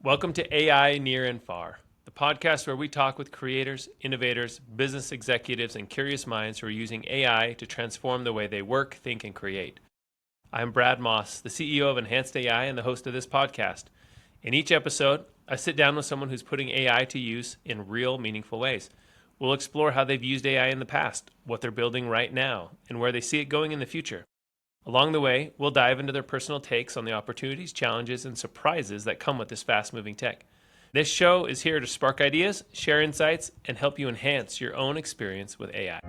Welcome to AI Near and Far, the podcast where we talk with creators, innovators, business executives, and curious minds who are using AI to transform the way they work, think, and create. I'm Brad Moss, the CEO of Enhanced AI and the host of this podcast. In each episode, I sit down with someone who's putting AI to use in real, meaningful ways. We'll explore how they've used AI in the past, what they're building right now, and where they see it going in the future. Along the way, we'll dive into their personal takes on the opportunities, challenges, and surprises that come with this fast-moving tech. This show is here to spark ideas, share insights, and help you enhance your own experience with AI.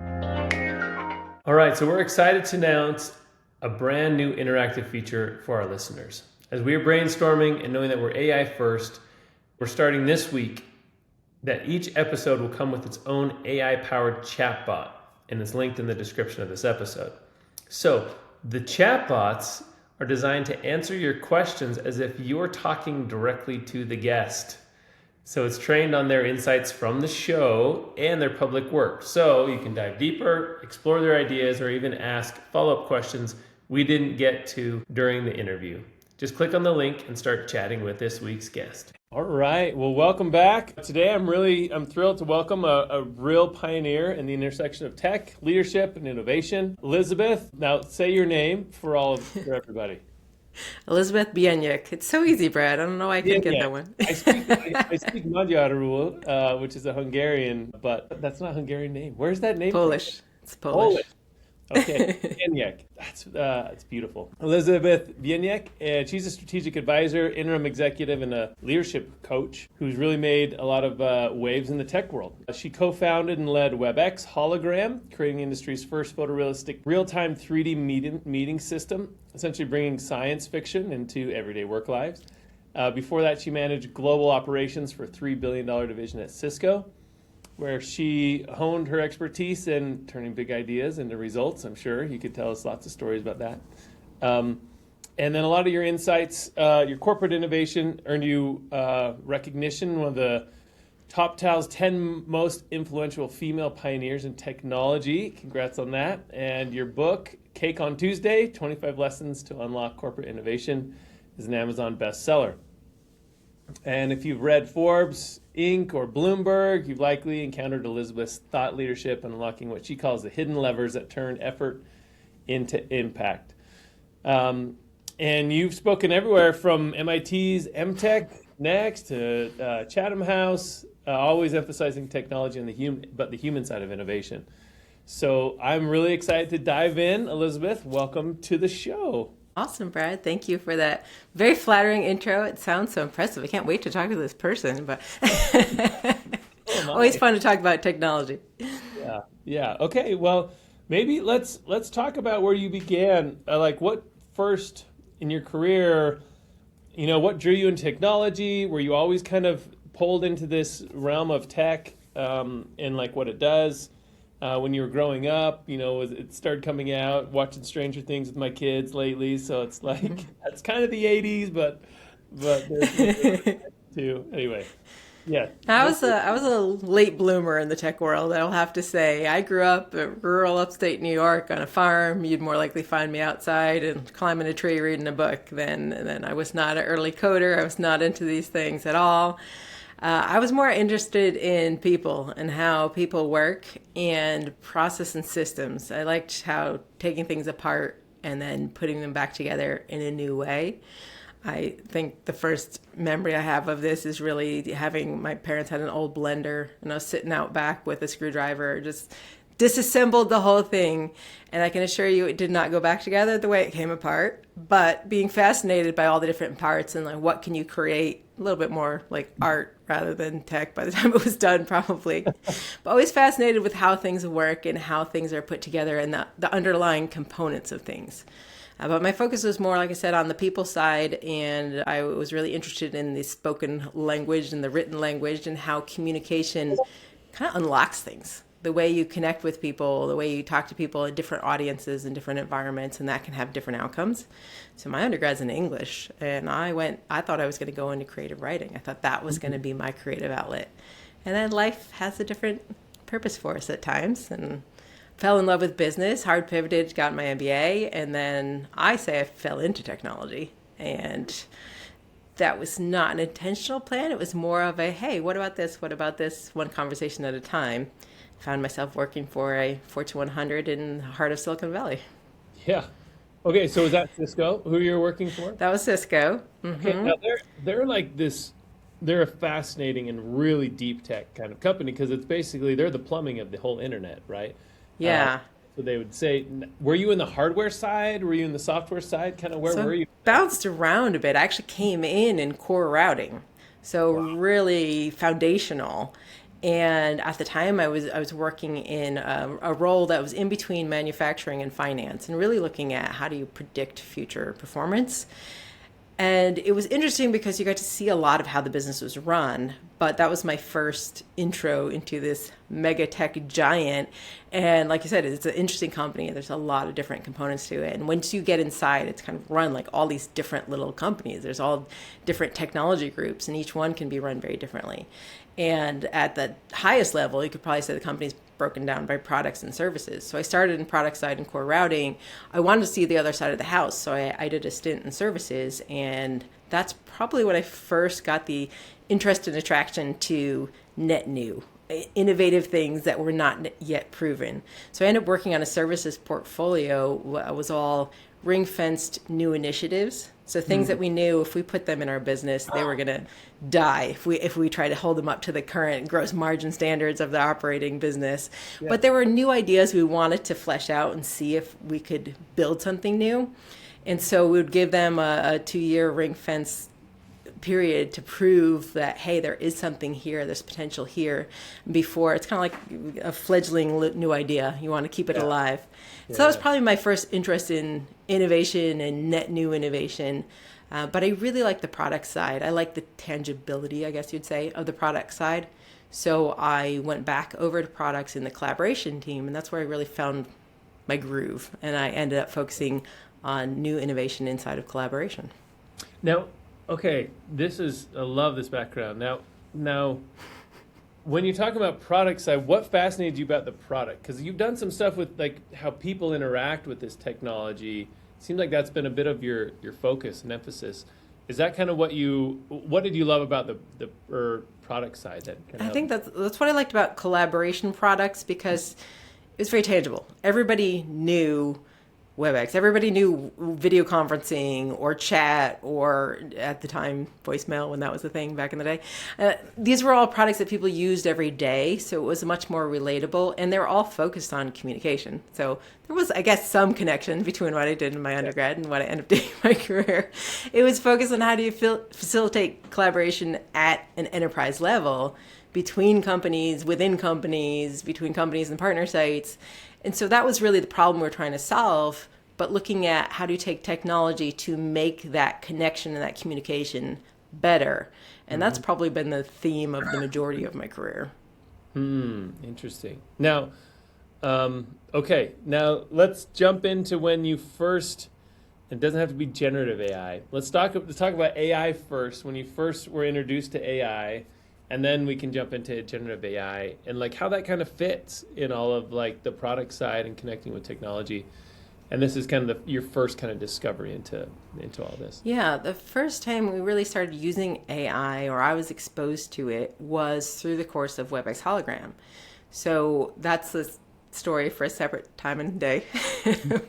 All right, so we're excited to announce a brand new interactive feature for our listeners. As we are brainstorming and knowing that we're AI first, we're starting this week that each episode will come with its own AI-powered chatbot, and it's linked in the description of this episode. So, the chatbots are designed to answer your questions as if you're talking directly to the guest. So it's trained on their insights from the show and their public work. So you can dive deeper, explore their ideas, or even ask follow-up questions we didn't get to during the interview. Just click on the link and start chatting with this week's guest. All right, well, welcome back. Today I'm thrilled to welcome a real pioneer in the intersection of tech, leadership, and innovation, Elizabeth. Now say your name for everybody. Elizabeth Bieniek. It's so easy, Brad. I don't know why I couldn't get that one. I speak Magyarul, which is a Hungarian, but that's not a Hungarian name. Where's that name Polish. from? It's Polish. Okay, Bieniek. That's beautiful. Elizabeth Bieniek, and she's a strategic advisor, interim executive, and a leadership coach who's really made a lot of waves in the tech world. She co-founded and led WebEx Hologram, creating the industry's first photorealistic real-time 3D meeting system, essentially bringing science fiction into everyday work lives. Before that, she managed global operations for a $3 billion division at Cisco, where she honed her expertise in turning big ideas into results. I'm sure you could tell us lots of stories about that. And then a lot of your insights, your corporate innovation earned you recognition, one of the Top Tal's 10 most influential female pioneers in technology. Congrats on that. And your book, Cake on Tuesday, 25 Lessons to Unlock Corporate Innovation, is an Amazon bestseller. And if you've read Forbes, Inc., or Bloomberg, you've likely encountered Elizabeth's thought leadership and unlocking what she calls the hidden levers that turn effort into impact. And you've spoken everywhere from MIT's MTech Next to Chatham House, always emphasizing technology and the human side of innovation. So I'm really excited to dive in. Elizabeth, welcome to the show. Awesome, Brad. Thank you for that very flattering intro. It sounds so impressive. I can't wait to talk to this person, but always fun to talk about technology. Yeah. Okay, well, maybe let's talk about where you began. Like what first in your career, what drew you into technology? Were you always kind of pulled into this realm of tech and like what it does? When you were growing up, it started coming out, watching Stranger Things with my kids lately. So it's like, that's kind of the 80s, but there's too. Anyway, yeah. I was a late bloomer in the tech world, I'll have to say. I grew up in rural upstate New York on a farm. You'd more likely find me outside and climbing a tree reading a book than I was not an early coder. I was not into these things at all. I was more interested in people and how people work and process and systems. I liked how taking things apart and then putting them back together in a new way. I think the first memory I have of this is really my parents had an old blender and I was sitting out back with a screwdriver, just disassembled the whole thing. And I can assure you it did not go back together the way it came apart, but being fascinated by all the different parts and like what can you create, a little bit more like art rather than tech by the time it was done probably. But always fascinated with how things work and how things are put together and the underlying components of things. But my focus was more, like I said, on the people side, and I was really interested in the spoken language and the written language and how communication kind of unlocks things. The way you connect with people, the way you talk to people in different audiences and different environments, and that can have different outcomes. So my undergrad's in English, and I thought I was going to go into creative writing. I thought that was going to be my creative outlet. And then life has a different purpose for us at times, and fell in love with business, hard pivoted, got my MBA, and then I fell into technology. And that was not an intentional plan. It was more of a, hey, what about this? What about this? One conversation at a time. Found myself working for a Fortune 100 in the heart of Silicon Valley. Yeah. Okay, so is that Cisco who you're working for? That was Cisco. Okay, now they're like this. They're a fascinating and really deep tech kind of company because it's basically they're the plumbing of the whole internet, right? Uh, Yeah. so they would say, were you in the hardware side? Were you in the software side? Kind of where So were I you? bounced around a bit. I actually came in core routing. So Wow. really foundational. And at the time, I was working in a role that was in between manufacturing and finance, and really looking at how do you predict future performance. And it was interesting because you got to see a lot of how the business was run. But that was my first intro into this mega tech giant. And like you said, it's an interesting company. There's a lot of different components to it. And once you get inside, it's kind of run like all these different little companies. There's all different technology groups, and each one can be run very differently. And at the highest level, you could probably say the company's broken down by products and services. So I started in product side and core routing. I wanted to see the other side of the house. So I did a stint in services. And that's probably when I first got the interest and attraction to net new, innovative things that were not yet proven. So I ended up working on a services portfolio. It was all ring fenced new initiatives. So things that we knew if we put them in our business, they were going to die if we try to hold them up to the current gross margin standards of the operating business. Yeah. But there were new ideas we wanted to flesh out and see if we could build something new. And so we would give them a 2-year ring fence period to prove that, hey, there is something here, there's potential here, before it's kind of like a fledgling new idea. You want to keep it alive. So that was probably my first interest in innovation and net new innovation. But I really like the product side. I like the tangibility, I guess you'd say, of the product side. So I went back over to products in the collaboration team, and that's where I really found my groove. And I ended up focusing on new innovation inside of collaboration. Now, okay, I love this background. Now, when you talk about product side, what fascinated you about the product? Because you've done some stuff with like how people interact with this technology. It seems like that's been a bit of your focus and emphasis. Is that kind of what did you love about the product side? I think that's what I liked about collaboration products, because it was very tangible. Everybody knew WebEx. Everybody knew video conferencing or chat, or at the time voicemail, when that was the thing back in the day. These were all products that people used every day, so it was much more relatable, and they were all focused on communication. So there was, I guess, some connection between what I did in my undergrad and what I ended up doing in my career. It was focused on how do you facilitate collaboration at an enterprise level between companies, within companies, between companies and partner sites. And so that was really the problem we're trying to solve, but looking at how do you take technology to make that connection and that communication better. And that's probably been the theme of the majority of my career. Interesting. Now, okay, now let's jump into when you first, it doesn't have to be generative AI. Let's talk about AI first, when you first were introduced to AI. And then we can jump into generative AI and like how that kind of fits in all of like the product side and connecting with technology. And this is kind of your first kind of discovery into all this. Yeah, the first time we really started using AI, or I was exposed to it, was through the course of WebEx Hologram. So that's the story for a separate time and day. And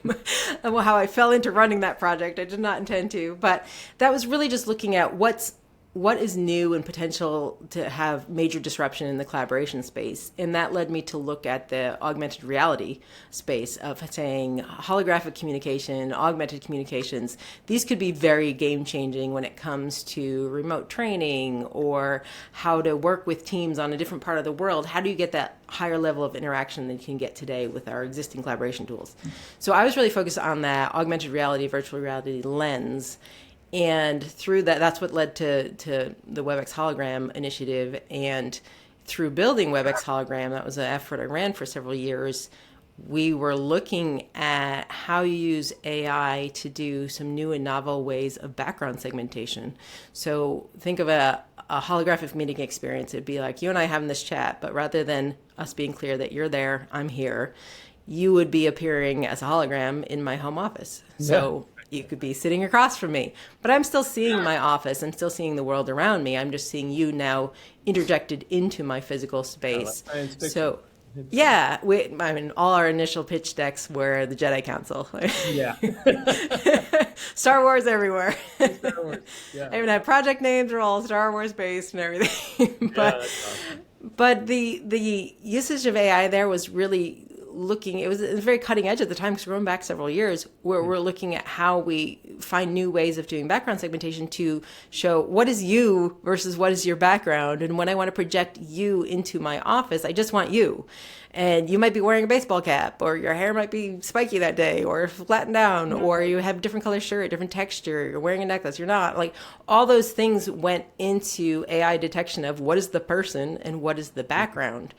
how I fell into running that project. I did not intend to, but that was really just looking at what is new and potential to have major disruption in the collaboration space. And that led me to look at the augmented reality space of saying holographic communication, augmented communications. These could be very game-changing when it comes to remote training or how to work with teams on a different part of the world. How do you get that higher level of interaction than you can get today with our existing collaboration tools? So I was really focused on that augmented reality, virtual reality lens. And through that, that's what led to the WebEx Hologram initiative. And through building WebEx Hologram, that was an effort I ran for several years, we were looking at how you use AI to do some new and novel ways of background segmentation. So think of a holographic meeting experience. It'd be like you and I having this chat, but rather than us being clear that you're there, I'm here, you would be appearing as a hologram in my home office. So You could be sitting across from me, but I'm still seeing my office. I'm still seeing the world around me. I'm just seeing you now interjected into my physical space. Science fiction. So, yeah, I mean, all our initial pitch decks were the Jedi Council. Yeah. Star Wars everywhere. Star Wars. Yeah. I even had project names are all Star Wars based and everything. Yeah, that's awesome. But the usage of AI there was really it was very cutting edge at the time, because we're going back several years, where we're looking at how we find new ways of doing background segmentation to show what is you versus what is your background. And when I want to project you into my office, I just want you. And you might be wearing a baseball cap, or your hair might be spiky that day, or flattened down, or you have a different color shirt, different texture, you're wearing a necklace, you're not. Like, all those things went into AI detection of what is the person and what is the background.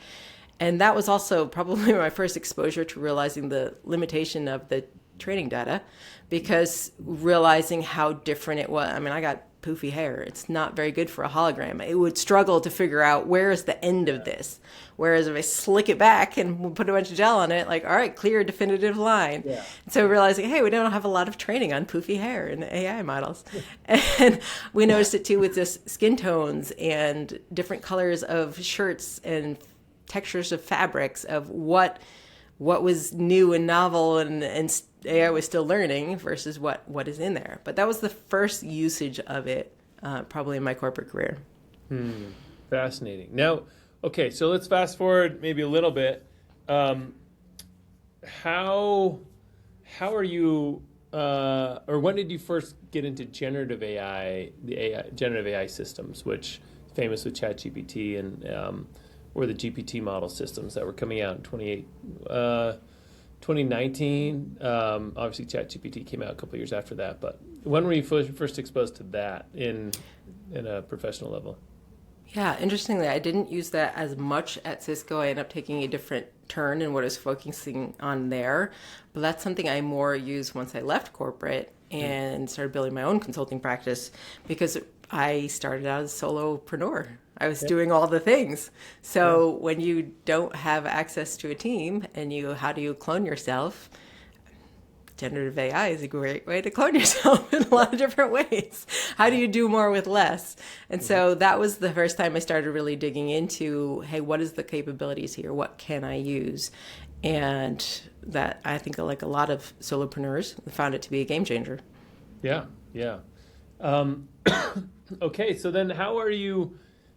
And that was also probably my first exposure to realizing the limitation of the training data, because realizing how different it was. I mean, I got poofy hair. It's not very good for a hologram. It would struggle to figure out where is the end of this. Whereas if I slick it back and put a bunch of gel on it, like, all right, clear, definitive line. Yeah. So realizing, hey, we don't have a lot of training on poofy hair in AI models. And we noticed it too with just skin tones and different colors of shirts and textures of fabrics, of what was new and novel and AI was still learning versus what is in there. But that was the first usage of it, probably in my corporate career. Fascinating. Now, okay, so let's fast forward maybe a little bit. How are you, or when did you first get into generative AI, generative AI systems, which is famous with ChatGPT and or the GPT model systems that were coming out in 2019. Obviously, ChatGPT came out a couple of years after that. But when were you first exposed to that in a professional level? Yeah, interestingly, I didn't use that as much at Cisco. I ended up taking a different turn in what I was focusing on there. But that's something I more used once I left corporate and started building my own consulting practice, because I started out as a solopreneur. I was doing all the things. So when you don't have access to a team and how do you clone yourself? Generative AI is a great way to clone yourself in a lot of different ways. How do you do more with less? And so that was the first time I started really digging into, hey, what is the capabilities here? What can I use? And that, I think, like a lot of solopreneurs, found it to be a game changer. Yeah. Okay, so then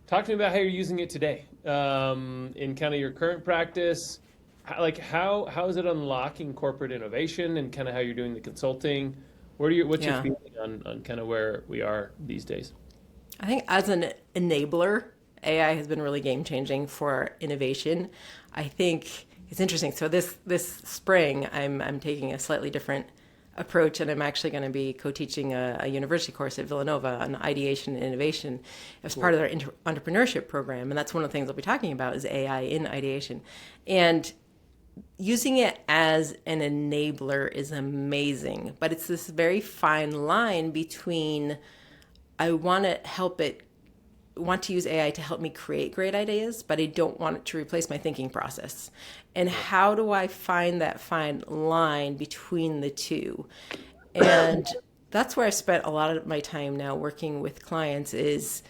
talk to me about how you're using it today in kind of your current practice. How is it unlocking corporate innovation, and kind of how you're doing the consulting? What's your feeling on kind of where we are these days? I think as an enabler, AI has been really game changing for innovation. I think it's interesting. So this spring, I'm taking a slightly different approach, and I'm actually going to be co-teaching a university course at Villanova on ideation and innovation as part of their entrepreneurship program. And that's one of the things I'll be talking about, is AI in ideation. And using it as an enabler is amazing, but it's this very fine line between I want to use AI to help me create great ideas, but I don't want it to replace my thinking process. And how do I find that fine line between the two? And that's where I spent a lot of my time now working with clients. Is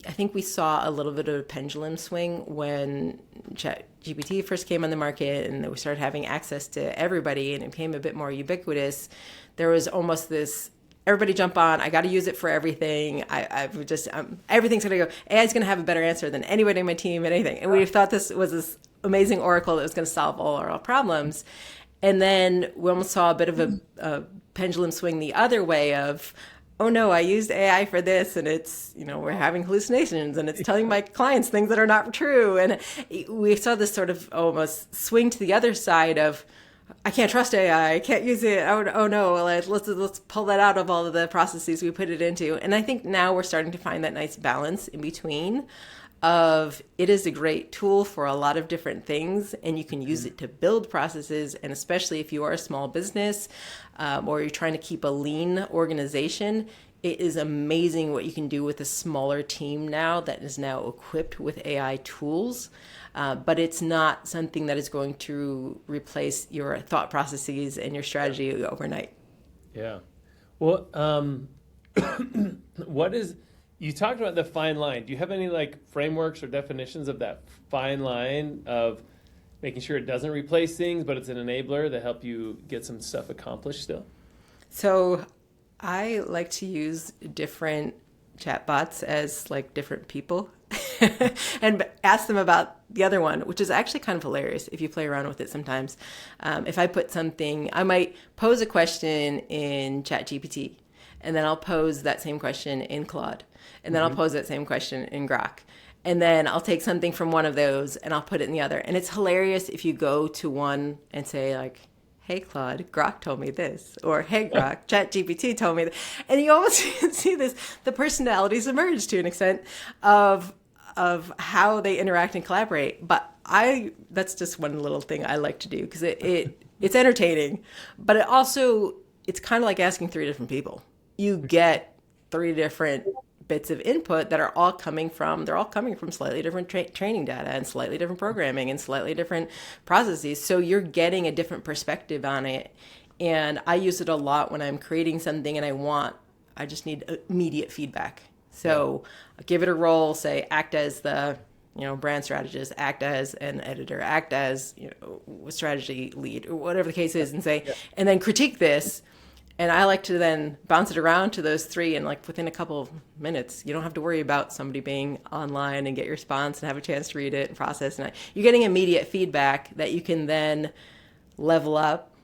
I think we saw a little bit of a pendulum swing when ChatGPT first came on the market and we started having access to everybody and it became a bit more ubiquitous. There was almost this, everybody jump on, I got to use it for everything. Everything's going to go, AI's going to have a better answer than anybody in my team and anything. And we thought this was this amazing oracle that was going to solve all our problems. And then we almost saw a bit of a pendulum swing the other way of, oh no, I used AI for this and it's, we're having hallucinations and it's telling my clients things that are not true. And we saw this sort of almost swing to the other side of, I can't trust AI, I can't use it, oh no, let's pull that out of all of the processes we put it into. And I think now we're starting to find that nice balance in between of it is a great tool for a lot of different things, and you can use it to build processes, and especially if you are a small business or you're trying to keep a lean organization, it is amazing what you can do with a smaller team now that is now equipped with AI tools. But it's not something that is going to replace your thought processes and your strategy overnight. Yeah. Well, what is, you talked about the fine line. Do you have any like frameworks or definitions of that fine line of making sure it doesn't replace things, but it's an enabler that help you get some stuff accomplished still? So I like to use different chatbots as like different people and ask them about the other one, which is actually kind of hilarious if you play around with it sometimes. If I put something, I might pose a question in ChatGPT, and then I'll pose that same question in Claude, and then I'll pose that same question in Grok. And then I'll take something from one of those and I'll put it in the other. And it's hilarious if you go to one and say like, hey Claude, Grok told me this, or hey Grok, ChatGPT told me that, and you almost see this, the personalities emerge to an extent of how they interact and collaborate. But that's just one little thing I like to do because it's entertaining, but it's kind of like asking three different people. You get three different bits of input that are all coming from slightly different training data and slightly different programming and slightly different processes. So you're getting a different perspective on it. And I use it a lot when I'm creating something and I just need immediate feedback. So give it a role, say act as the brand strategist, act as an editor, act as strategy lead, or whatever the case is, and say, and then critique this. And I like to then bounce it around to those three, and like within a couple of minutes, you don't have to worry about somebody being online and get your response and have a chance to read it and process. And you're getting immediate feedback that you can then level up,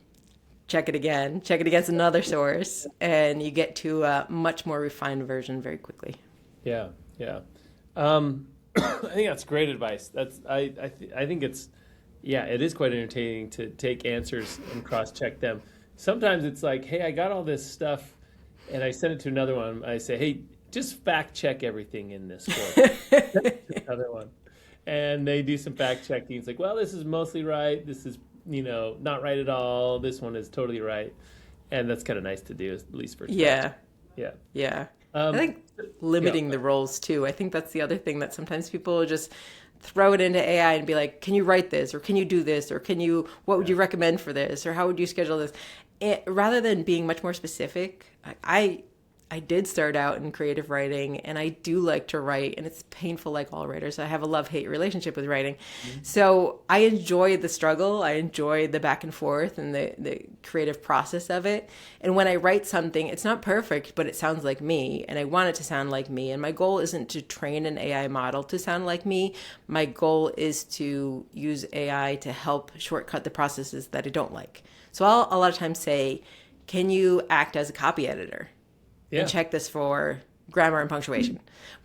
check it against another source, and you get to a much more refined version very quickly. Yeah, yeah. I think that's great advice. I think it is quite entertaining to take answers and cross-check them. Sometimes it's like, hey, I got all this stuff, and I send it to another one. I say, hey, just fact check everything in this form. Another one, and they do some fact checking. It's like, well, this is mostly right. This is not right at all. This one is totally right, and that's kind of nice to do, at least for yeah, yeah. I think limiting the roles too. I think that's the other thing that sometimes people just throw it into AI and be like, can you write this, or can you do this, or what would you recommend for this, or how would you schedule this? Rather than being much more specific, I did start out in creative writing, and I do like to write, and it's painful like all writers. I have a love-hate relationship with writing. Mm-hmm. So I enjoy the struggle. I enjoy the back and forth and the creative process of it. And when I write something, it's not perfect, but it sounds like me, and I want it to sound like me. And my goal isn't to train an AI model to sound like me. My goal is to use AI to help shortcut the processes that I don't like. So I'll a lot of times say, can you act as a copy editor? Yeah. And check this for grammar and punctuation,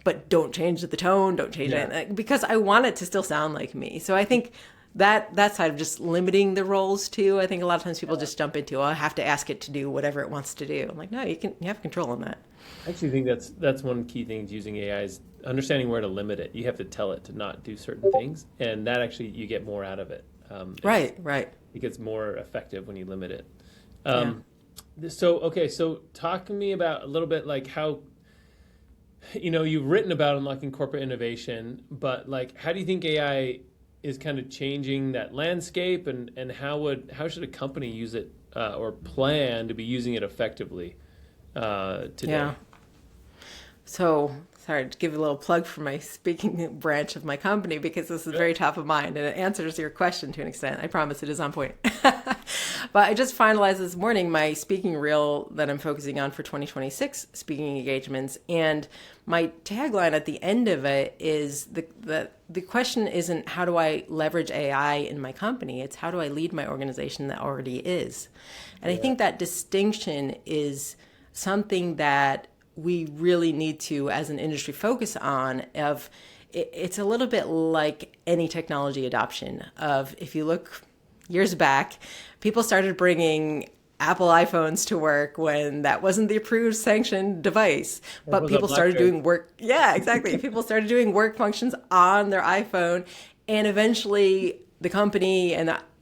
but don't change the tone, don't change it, because I want it to still sound like me. So I think that side of just limiting the roles too, I think a lot of times people just jump into, I have to ask it to do whatever it wants to do. I'm like, no, you have control on that. I actually think that's one key thing to using AI is understanding where to limit it. You have to tell it to not do certain things, and that actually you get more out of it. Right. It gets more effective when you limit it. So talk to me about a little bit like how, you've written about unlocking corporate innovation, but like, how do you think AI is kind of changing that landscape, and how should a company use it or plan to be using it effectively today? Yeah. So, sorry to give a little plug for my speaking branch of my company, because this is very top of mind and it answers your question to an extent. I promise it is on point. But I just finalized this morning my speaking reel that I'm focusing on for 2026 speaking engagements. And my tagline at the end of it is the question isn't how do I leverage AI in my company? It's how do I lead my organization that already is? And I think that distinction is something that we really need to, as an industry, focus on. It's a little bit like any technology adoption of, if you look years back, people started bringing Apple iPhones to work when that wasn't the approved sanctioned device, but people started doing work. Yeah, exactly. People started doing work functions on their iPhone, and eventually the company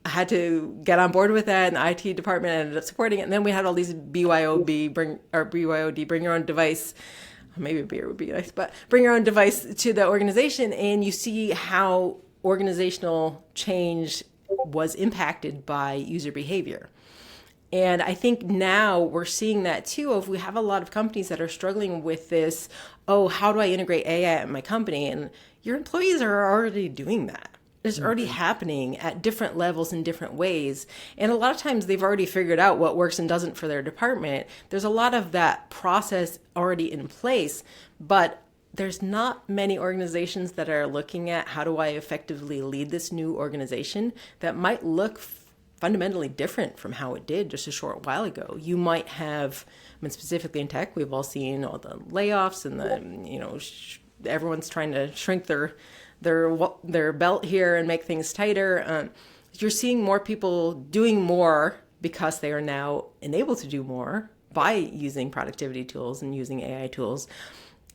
had to get on board with that, and the IT department ended up supporting it. And then we had all these BYOD, bring your own device. Maybe a beer would be nice, but bring your own device to the organization, and you see how organizational change was impacted by user behavior. And I think now we're seeing that too. Of we have a lot of companies that are struggling with this. Oh, how do I integrate AI at my company? And your employees are already doing that. It's already happening at different levels in different ways. And a lot of times they've already figured out what works and doesn't for their department. There's a lot of that process already in place, but there's not many organizations that are looking at how do I effectively lead this new organization that might look fundamentally different from how it did just a short while ago. You might have, I mean, specifically in tech, we've all seen all the layoffs and everyone's trying to shrink their belt here and make things tighter. You're seeing more people doing more because they are now enabled to do more by using productivity tools and using AI tools.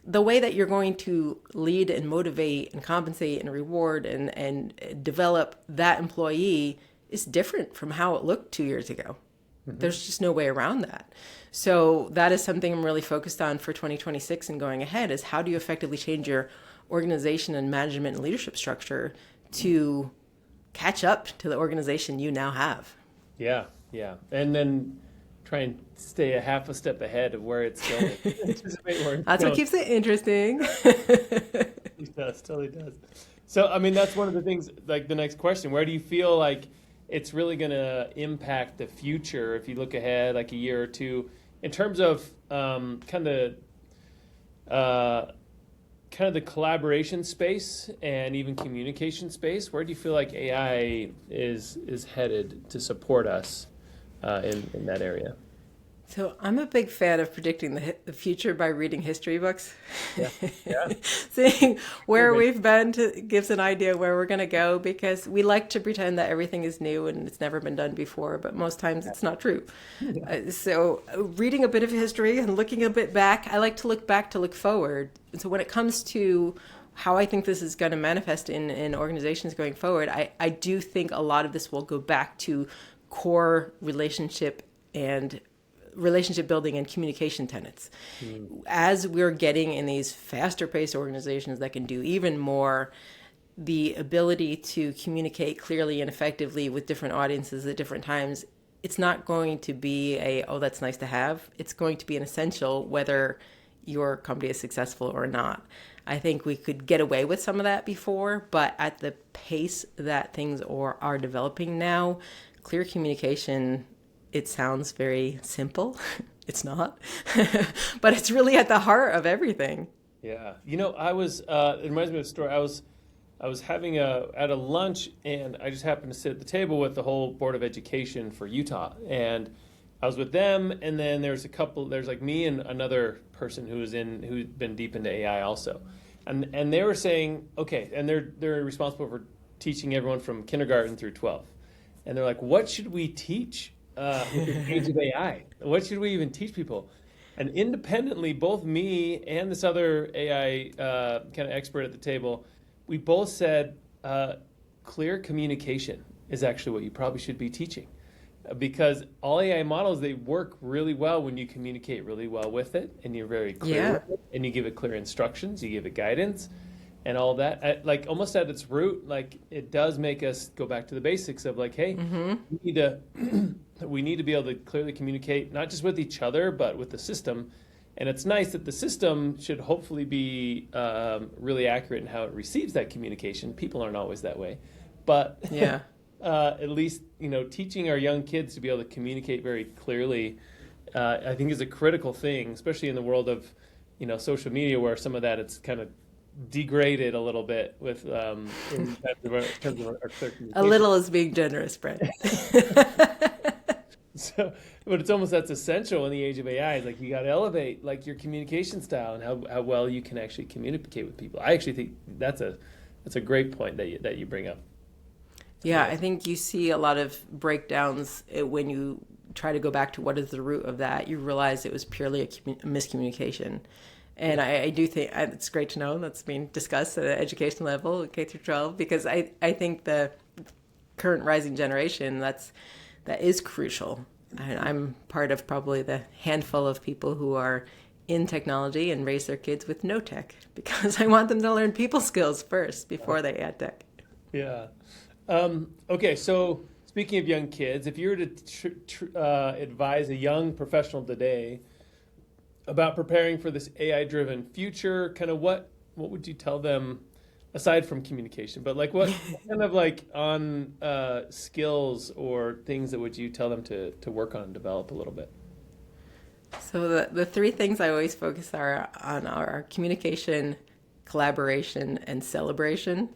The way that you're going to lead and motivate and compensate and reward and develop that employee is different from how it looked 2 years ago. There's just no way around that. So that is something I'm really focused on for 2026 and going ahead, is how do you effectively change your organization and management and leadership structure to catch up to the organization you now have. Yeah. And then try and stay a half a step ahead of where it's going. Anticipate where it's That's going. what keeps it interesting. It does, totally does. So, I mean, that's one of the things, like the next question, where do you feel like it's really going to impact the future if you look ahead like a year or two in terms of kind of the collaboration space and even communication space? Where do you feel like AI is headed to support us in that area? So I'm a big fan of predicting the future by reading history books. Yeah. Seeing where we've been gives an idea where we're going to go, because we like to pretend that everything is new and it's never been done before, but most times it's not true. So reading a bit of history and looking a bit back, I like to look back to look forward. And so when it comes to how I think this is going to manifest in organizations going forward, I do think a lot of this will go back to core relationship building and communication tenets. As we're getting in these faster paced organizations that can do even more, the ability to communicate clearly and effectively with different audiences at different times, it's not going to be oh, that's nice to have. It's going to be an essential whether your company is successful or not. I think we could get away with some of that before, but at the pace that things are developing now, clear communication, it sounds very simple. It's not, but it's really at the heart of everything. Yeah. I was, it reminds me of a story. I was having at a lunch, and I just happened to sit at the table with the whole Board of Education for Utah. And I was with them, and then there's like me and another person who'd been deep into AI also. And they were saying, okay, and they're responsible for teaching everyone from kindergarten through 12. And they're like, what should we teach with the age of AI? What should we even teach people? And independently, both me and this other AI kind of expert at the table, we both said clear communication is actually what you probably should be teaching. Because all AI models, they work really well when you communicate really well with it, and you're very clear with it, and you give it clear instructions, you give it guidance, and all that. Like almost at its root, like it does make us go back to the basics of like, hey, we need to be able to clearly communicate, not just with each other, but with the system. And it's nice that the system should hopefully be really accurate in how it receives that communication. People aren't always that way, but at least teaching our young kids to be able to communicate very clearly, I think is a critical thing, especially in the world of social media, where some of that it's kind of degraded a little bit with in terms of our clear communication. A little is being generous, Brent. So, but it's almost that's essential in the age of AI. It's like you got to elevate like your communication style and how well you can actually communicate with people. I actually think that's a great point that you bring up. Yeah, I think you see a lot of breakdowns when you try to go back to what is the root of that. You realize it was purely a miscommunication. And I do think it's great to know that's being discussed at an education level, K through 12, because I think the current rising generation, that is crucial. I'm part of probably the handful of people who are in technology and raise their kids with no tech, because I want them to learn people skills first before they add tech. Yeah. Okay, so speaking of young kids, if you were to advise a young professional today about preparing for this AI-driven future, kind of what would you tell them aside from communication? But like what kind of like on skills or things that would you tell them to work on and develop a little bit? So the three things I always focus on are communication, collaboration, and celebration.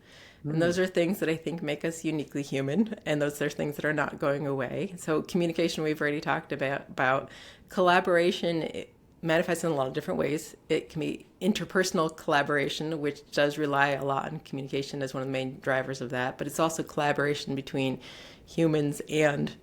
And those are things that I think make us uniquely human, and those are things that are not going away. So communication, we've already talked about. Collaboration, it manifests in a lot of different ways. It can be interpersonal collaboration, which does rely a lot on communication as one of the main drivers of that. But it's also collaboration between humans and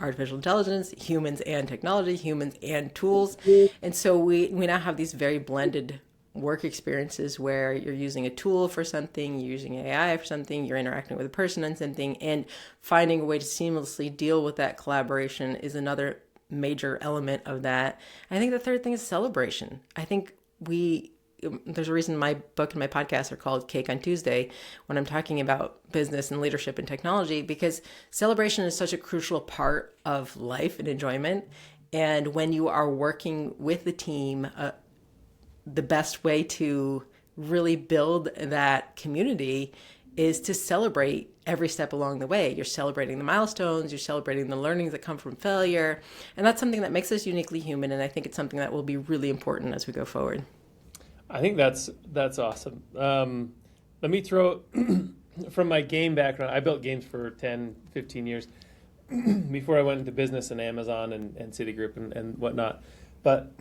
artificial intelligence, humans and technology, humans and tools. And so we now have these very blended work experiences where you're using a tool for something, you're using AI for something, you're interacting with a person on something, and finding a way to seamlessly deal with that collaboration is another major element of that. I think the third thing is celebration. I think there's a reason my book and my podcast are called Cake on Tuesday when I'm talking about business and leadership and technology, because celebration is such a crucial part of life and enjoyment. And when you are working with the team, the best way to really build that community is to celebrate every step along the way. You're celebrating the milestones, you're celebrating the learnings that come from failure. And that's something that makes us uniquely human. And I think it's something that will be really important as we go forward. I think that's awesome. Let me throw from my game background. I built games for 10, 15 years before I went into business and Amazon and Citigroup and whatnot. But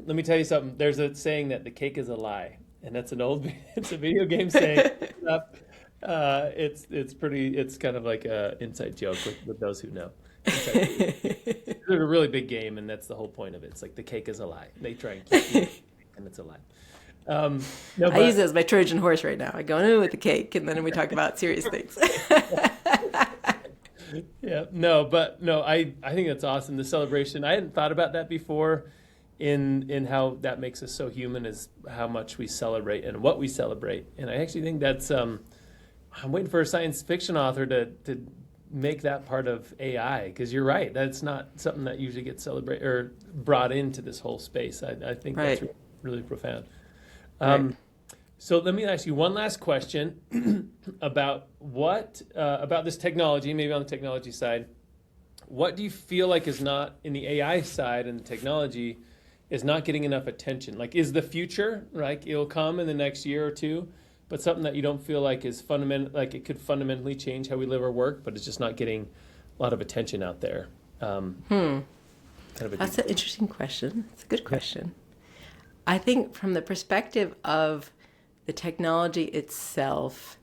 let me tell you something. There's a saying that the cake is a lie, and that's it's a video game saying. It's kind of like an inside joke with those who know. It's a really big game, and that's the whole point of it. It's like the cake is a lie. They try and keep it, and it's a lie. I use it as my Trojan horse right now. I go in with the cake, and then we talk about serious things. Yeah, I think that's awesome. The celebration. I hadn't thought about that before. In how that makes us so human is how much we celebrate and what we celebrate. And I actually think that's I'm waiting for a science fiction author to make that part of AI, because you're right, that's not something that usually gets celebrated or brought into this whole space. I think that's really profound. So let me ask you one last question about about this technology, maybe on the technology side. What do you feel like is not in the AI side and the technology is not getting enough attention? Like, is the future, like it'll come in the next year or two, but something that you don't feel like is fundamental, like it could fundamentally change how we live or work, but it's just not getting a lot of attention out there? That's an interesting question. It's a good question. I think from the perspective of the technology itself,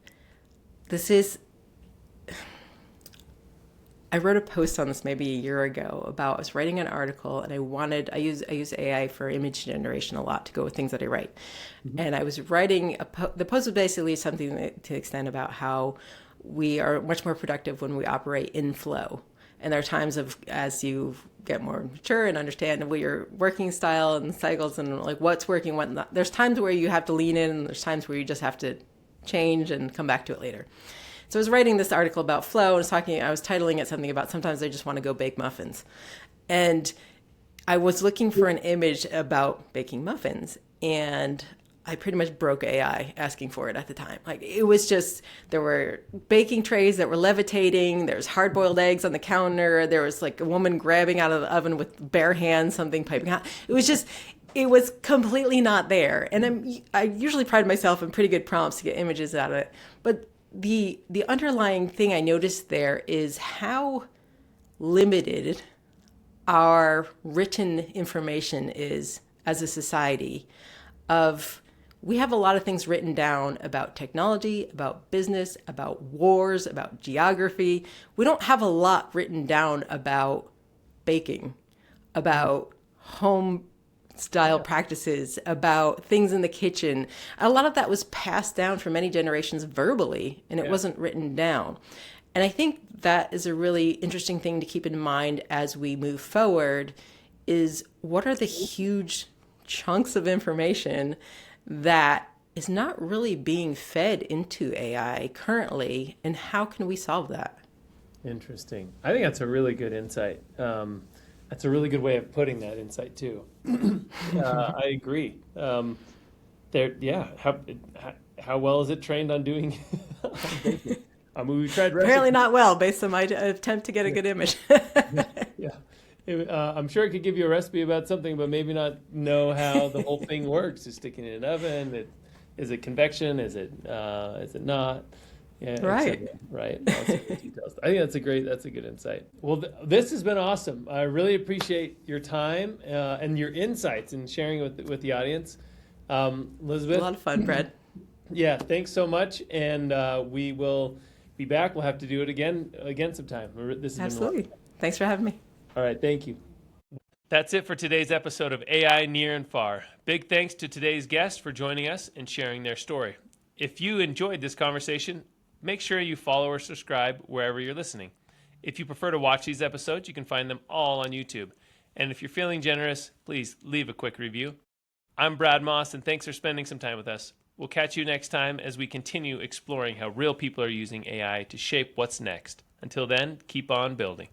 I wrote a post on this maybe a year ago about, I was writing an article and I use AI for image generation a lot to go with things that I write. Mm-hmm. And I was writing, the post was basically something to the extent about how we are much more productive when we operate in flow. And there are times as you get more mature and understand what your working style and cycles and like what's working, what not. There's times where you have to lean in and there's times where you just have to change and come back to it later. So I was writing this article about flow and I was titling it something about sometimes I just want to go bake muffins. And I was looking for an image about baking muffins, and I pretty much broke AI asking for it at the time. Like, it was just, there were baking trays that were levitating, there's hard-boiled eggs on the counter, there was like a woman grabbing out of the oven with bare hands, something piping hot. It was completely not there. And I usually pride myself in pretty good prompts to get images out of it. But the underlying thing I noticed there is how limited our written information is as a society. We have a lot of things written down about technology, about business, about wars, about geography. We don't have a lot written down about baking, about home style practices, about things in the kitchen. A lot of that was passed down for many generations verbally, and it wasn't written down. And I think that is a really interesting thing to keep in mind as we move forward, is what are the huge chunks of information that is not really being fed into AI currently, and how can we solve that? Interesting. I think that's a really good insight. That's a really good way of putting that insight too. I agree. Yeah. How well is it trained on doing? On baking? I mean, we tried Apparently recipes. not well, based on my attempt to get a good image. Yeah, yeah. I'm sure it could give you a recipe about something, but maybe not know how the whole thing works. Just sticking it in an oven. Is it convection? Is it not? Yeah, et Right. cetera, right? Lots of details. I think that's a good insight. Well, this has been awesome. I really appreciate your time and your insights and sharing with the audience. A Elizabeth, lot of fun, Brad. yeah, thanks so much, and we will be back. We'll have to do it again sometime. This has been Absolutely. Thanks for having me. all right. Thank you. That's it for today's episode of AI Near and Far. Big thanks to today's guests for joining us and sharing their story. If you enjoyed this conversation, make sure you follow or subscribe wherever you're listening. If you prefer to watch these episodes, you can find them all on YouTube. And if you're feeling generous, please leave a quick review. I'm Brad Moss, and thanks for spending some time with us. We'll catch you next time as we continue exploring how real people are using AI to shape what's next. Until then, keep on building.